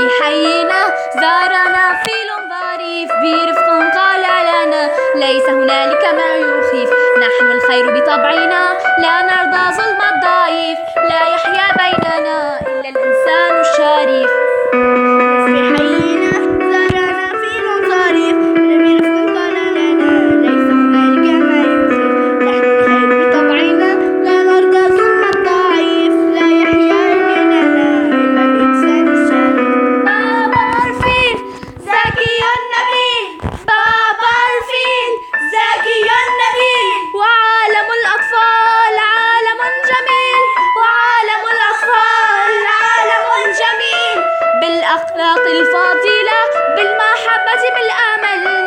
في حينا زارنا فيل ظريف برفق قال لنا ليس هنالك ما يخيف، نحن الخير بطبعنا لا نرضى ظلم الضعيف، لا يحيا بيننا إلا الإنسان الشريف. في حينا زارنا فيل ظريف برفق قال لنا ليس هنالك ما يخيف، نحن الخير بطبعنا لا نرضى ظلم الضعيف، لا يحيا بيننا إلا الإنسان الشريف. بابار فيل ذكي النبيل، بابار فيل ذكي النبيل، وعالم الأطفال عالم جميل، وعالم الأطفال عالم جميل، بالأخلاق الفاضلة بالمحبة بالأمل